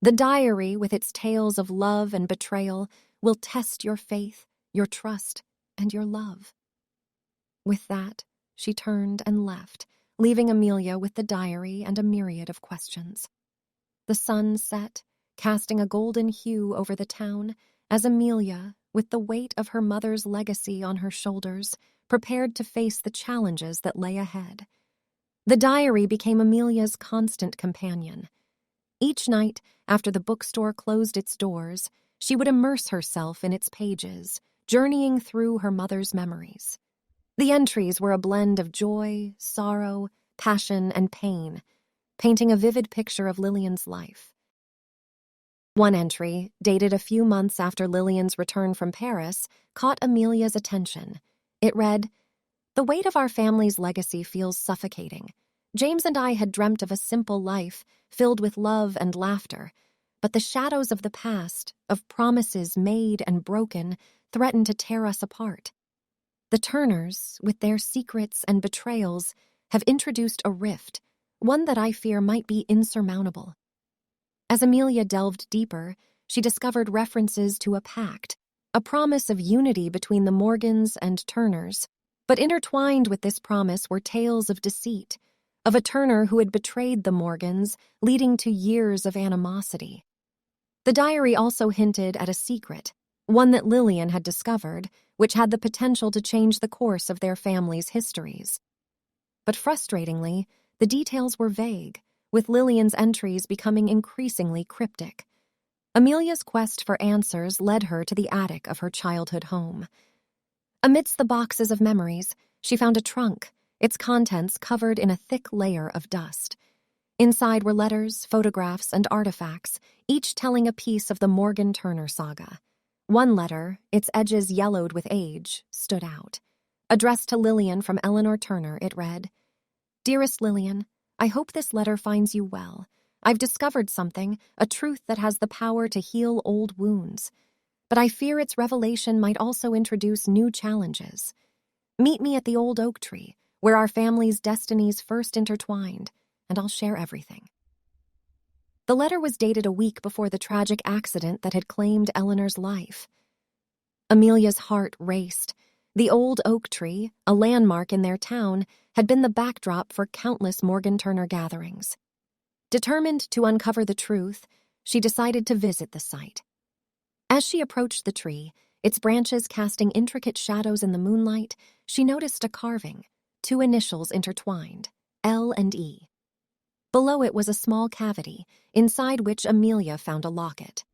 The diary, with its tales of love and betrayal, will test your faith, your trust, and your love." With that, she turned and left, leaving Amelia with the diary and a myriad of questions. The sun set, casting a golden hue over the town, as Amelia, with the weight of her mother's legacy on her shoulders, prepared to face the challenges that lay ahead. The diary became Amelia's constant companion. Each night, after the bookstore closed its doors, she would immerse herself in its pages, journeying through her mother's memories. The entries were a blend of joy, sorrow, passion, and pain, painting a vivid picture of Lillian's life. One entry, dated a few months after Lillian's return from Paris, caught Amelia's attention. It read, "The weight of our family's legacy feels suffocating. James and I had dreamt of a simple life, filled with love and laughter, but the shadows of the past, of promises made and broken, threaten to tear us apart. The Turners, with their secrets and betrayals, have introduced a rift, one that I fear might be insurmountable." As Amelia delved deeper, she discovered references to a pact, a promise of unity between the Morgans and Turners. But intertwined with this promise were tales of deceit, of a Turner who had betrayed the Morgans, leading to years of animosity. The diary also hinted at a secret, one that Lillian had discovered, which had the potential to change the course of their family's histories. But frustratingly, the details were vague, with Lillian's entries becoming increasingly cryptic. Amelia's quest for answers led her to the attic of her childhood home. Amidst the boxes of memories, she found a trunk, its contents covered in a thick layer of dust. Inside were letters, photographs, and artifacts, each telling a piece of the Morgan Turner saga. One letter, its edges yellowed with age, stood out. Addressed to Lillian from Eleanor Turner, it read, "Dearest Lillian, I hope this letter finds you well. I've discovered something, a truth that has the power to heal old wounds. but I fear its revelation might also introduce new challenges. Meet me at the old oak tree, where our family's destinies first intertwined, and I'll share everything." The letter was dated a week before the tragic accident that had claimed Eleanor's life. Amelia's heart raced. The old oak tree, a landmark in their town, had been the backdrop for countless Morgan Turner gatherings. Determined to uncover the truth, she decided to visit the site. As she approached the tree, its branches casting intricate shadows in the moonlight, she noticed a carving, 2 initials intertwined, L and E. Below it was a small cavity, inside which Amelia found a locket.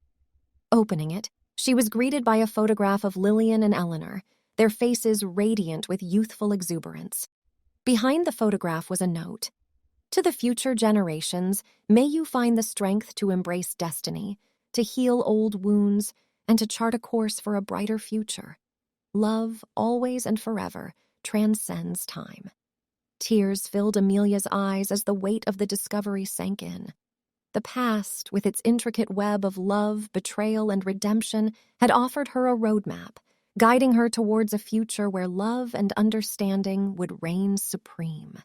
Opening it, she was greeted by a photograph of Lillian and Eleanor, their faces radiant with youthful exuberance. Behind the photograph was a note. "To the future generations, may you find the strength to embrace destiny, to heal old wounds, and to chart a course for a brighter future. Love, always and forever, transcends time." Tears filled Amelia's eyes as the weight of the discovery sank in. The past, with its intricate web of love, betrayal, and redemption, had offered her a roadmap, guiding her towards a future where love and understanding would reign supreme.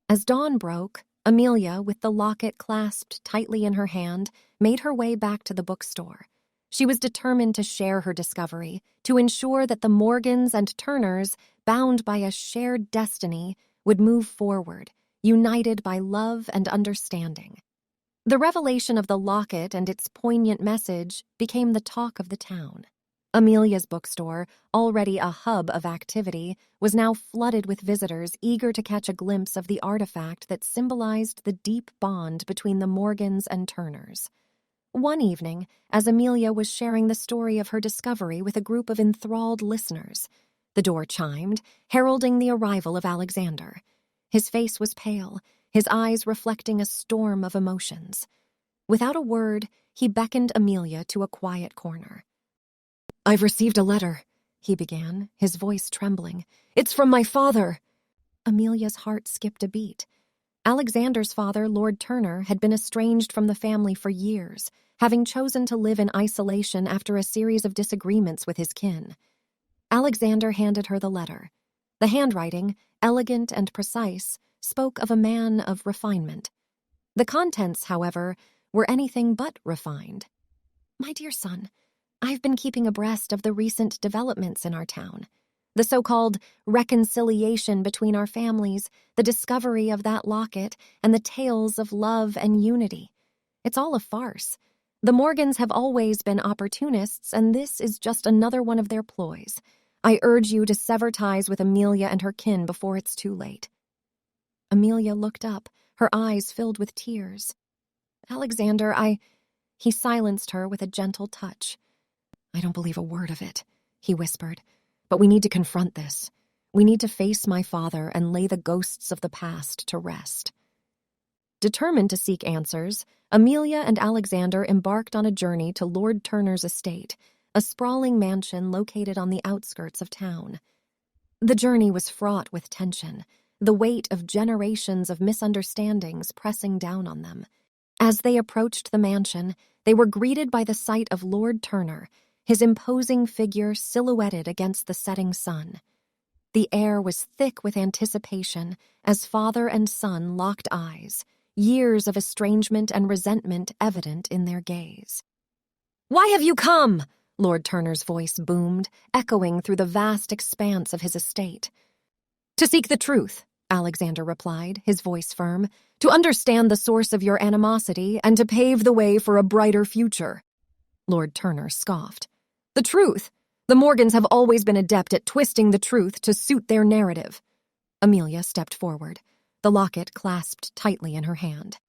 As dawn broke, Amelia, with the locket clasped tightly in her hand, made her way back to the bookstore. She was determined to share her discovery, to ensure that the Morgans and Turners, bound by a shared destiny, would move forward, united by love and understanding. The revelation of the locket and its poignant message became the talk of the town. Amelia's bookstore, already a hub of activity, was now flooded with visitors eager to catch a glimpse of the artifact that symbolized the deep bond between the Morgans and Turners. One evening, as Amelia was sharing the story of her discovery with a group of enthralled listeners, the door chimed, heralding the arrival of Alexander. His face was pale, his eyes reflecting a storm of emotions. Without a word, he beckoned Amelia to a quiet corner. "I've received a letter," he began, his voice trembling. "It's from my father." Amelia's heart skipped a beat. Alexander's father, Lord Turner, had been estranged from the family for years, having chosen to live in isolation after a series of disagreements with his kin. Alexander handed her the letter. The handwriting, elegant and precise, spoke of a man of refinement. The contents, however, were anything but refined. "My dear son, I've been keeping abreast of the recent developments in our town. The so-called reconciliation between our families, the discovery of that locket, and the tales of love and unity. It's all a farce. The Morgans have always been opportunists, and this is just another one of their ploys. I urge you to sever ties with Amelia and her kin before it's too late." Amelia looked up, her eyes filled with tears. "Alexander, He silenced her with a gentle touch. "I don't believe a word of it," he whispered. "But we need to confront this. We need to face my father and lay the ghosts of the past to rest." Determined to seek answers, Amelia and Alexander embarked on a journey to Lord Turner's estate, a sprawling mansion located on the outskirts of town. The journey was fraught with tension, the weight of generations of misunderstandings pressing down on them. As they approached the mansion, they were greeted by the sight of Lord Turner, his imposing figure silhouetted against the setting sun. The air was thick with anticipation as father and son locked eyes, years of estrangement and resentment evident in their gaze. "Why have you come?" Lord Turner's voice boomed, echoing through the vast expanse of his estate. "To seek the truth," Alexander replied, his voice firm, "to understand the source of your animosity and to pave the way for a brighter future." Lord Turner scoffed. "The truth? The Morgans have always been adept at twisting the truth to suit their narrative." Amelia stepped forward, the locket clasped tightly in her hand.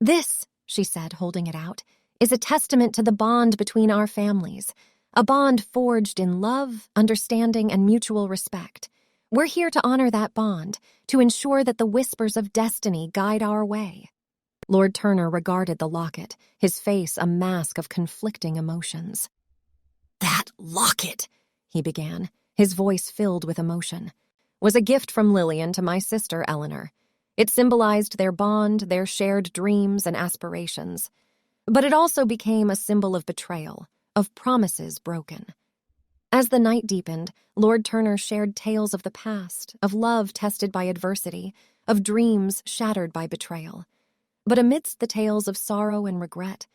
"This," she said, holding it out, "is a testament to the bond between our families, a bond forged in love, understanding, and mutual respect. We're here to honor that bond, to ensure that the whispers of destiny guide our way." Lord Turner regarded the locket, his face a mask of conflicting emotions. "That locket," he began, his voice filled with emotion, "was a gift from Lillian to my sister Eleanor. It symbolized their bond, their shared dreams and aspirations. But it also became a symbol of betrayal, of promises broken. As the night deepened, Lord Turner shared tales of the past, of love tested by adversity, of dreams shattered by betrayal. But amidst the tales of sorrow and regret,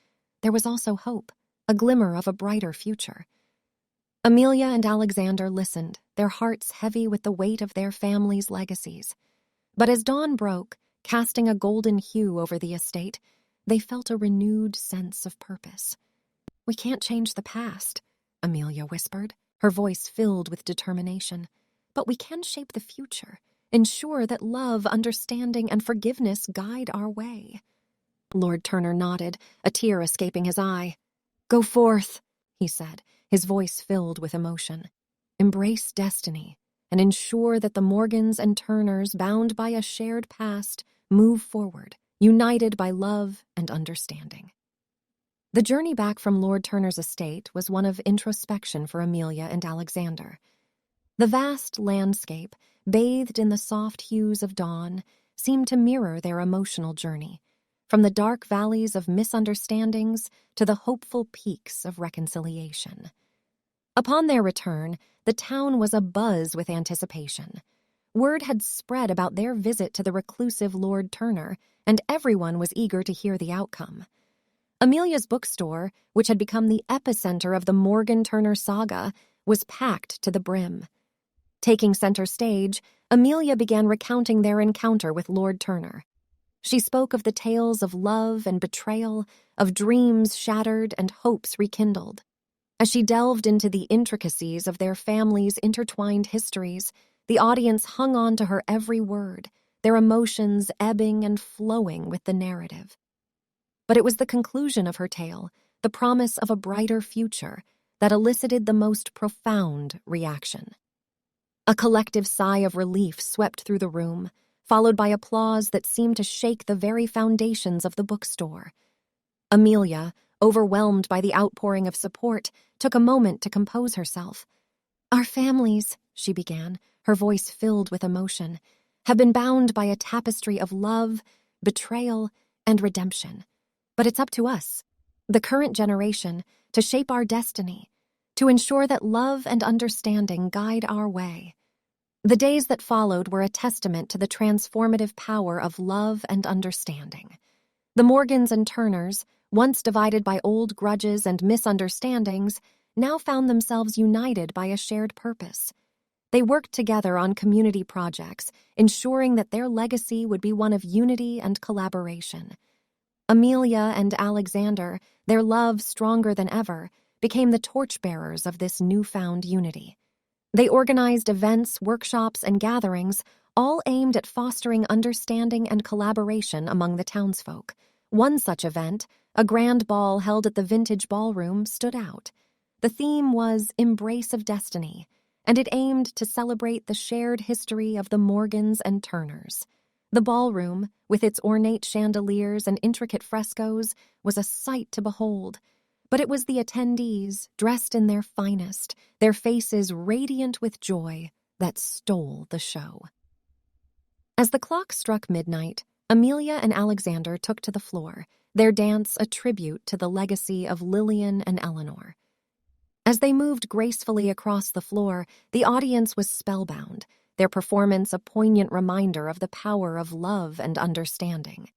there was also hope, a glimmer of a brighter future. Amelia and Alexander listened, their hearts heavy with the weight of their family's legacies. But as dawn broke, casting a golden hue over the estate, they felt a renewed sense of purpose. "We can't change the past," Amelia whispered, her voice filled with determination. "But we can shape the future, ensure that love, understanding, and forgiveness guide our way." Lord Turner nodded, a tear escaping his eye. "Go forth," he said, his voice filled with emotion. "Embrace destiny, and ensure that the Morgans and Turners, bound by a shared past, move forward, united by love and understanding." The journey back from Lord Turner's estate was one of introspection for Amelia and Alexander. The vast landscape, bathed in the soft hues of dawn, seemed to mirror their emotional journey, from the dark valleys of misunderstandings to the hopeful peaks of reconciliation. Upon their return, the town was abuzz with anticipation. Word had spread about their visit to the reclusive Lord Turner, and everyone was eager to hear the outcome. Amelia's bookstore, which had become the epicenter of the Morgan Turner saga, was packed to the brim. Taking center stage, Amelia began recounting their encounter with Lord Turner. She spoke of the tales of love and betrayal, of dreams shattered and hopes rekindled. As she delved into the intricacies of their family's intertwined histories, the audience hung on to her every word, their emotions ebbing and flowing with the narrative. But it was the conclusion of her tale, the promise of a brighter future, that elicited the most profound reaction. A collective sigh of relief swept through the room, followed by applause that seemed to shake the very foundations of the bookstore. Amelia, overwhelmed by the outpouring of support, took a moment to compose herself. "Our families," she began, her voice filled with emotion, "have been bound by a tapestry of love, betrayal, and redemption. But it's up to us, the current generation, to shape our destiny, to ensure that love and understanding guide our way." The days that followed were a testament to the transformative power of love and understanding. The Morgans and Turners, once divided by old grudges and misunderstandings, now found themselves united by a shared purpose. They worked together on community projects, ensuring that their legacy would be one of unity and collaboration. Amelia and Alexander, their love stronger than ever, became the torchbearers of this newfound unity. They organized events, workshops, and gatherings, all aimed at fostering understanding and collaboration among the townsfolk. One such event, a grand ball held at the Vintage Ballroom, stood out. The theme was Embrace of Destiny, and it aimed to celebrate the shared history of the Morgans and Turners. The ballroom, with its ornate chandeliers and intricate frescoes, was a sight to behold. But it was the attendees, dressed in their finest, their faces radiant with joy, that stole the show. As the clock struck midnight, Amelia and Alexander took to the floor, their dance a tribute to the legacy of Lillian and Eleanor. As they moved gracefully across the floor, the audience was spellbound, their performance a poignant reminder of the power of love and understanding.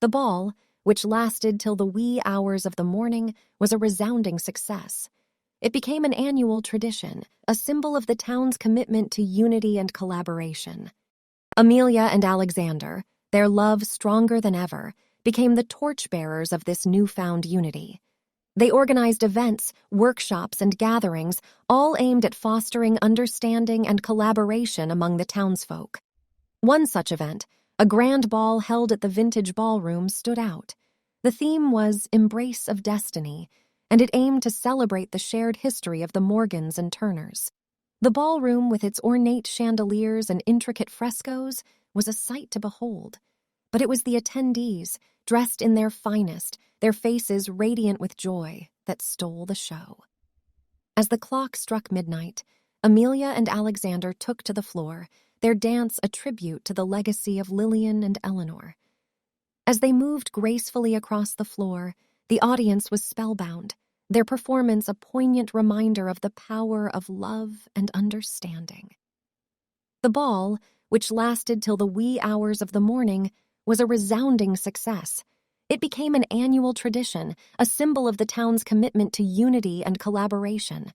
The ball, which lasted till the wee hours of the morning, was a resounding success. It became an annual tradition, a symbol of the town's commitment to unity and collaboration. Amelia and Alexander, their love stronger than ever, became the torchbearers of this newfound unity. They organized events, workshops, and gatherings, all aimed at fostering understanding and collaboration among the townsfolk. One such event, a grand ball held at the Vintage Ballroom, stood out. The theme was Embrace of Destiny, and it aimed to celebrate the shared history of the Morgans and Turners. The ballroom, with its ornate chandeliers and intricate frescoes, was a sight to behold. But it was the attendees, dressed in their finest, their faces radiant with joy, that stole the show. As the clock struck midnight, Amelia and Alexander took to the floor, their dance a tribute to the legacy of Lillian and Eleanor. As they moved gracefully across the floor, the audience was spellbound, their performance a poignant reminder of the power of love and understanding. The ball, which lasted till the wee hours of the morning, was a resounding success. It became an annual tradition, a symbol of the town's commitment to unity and collaboration.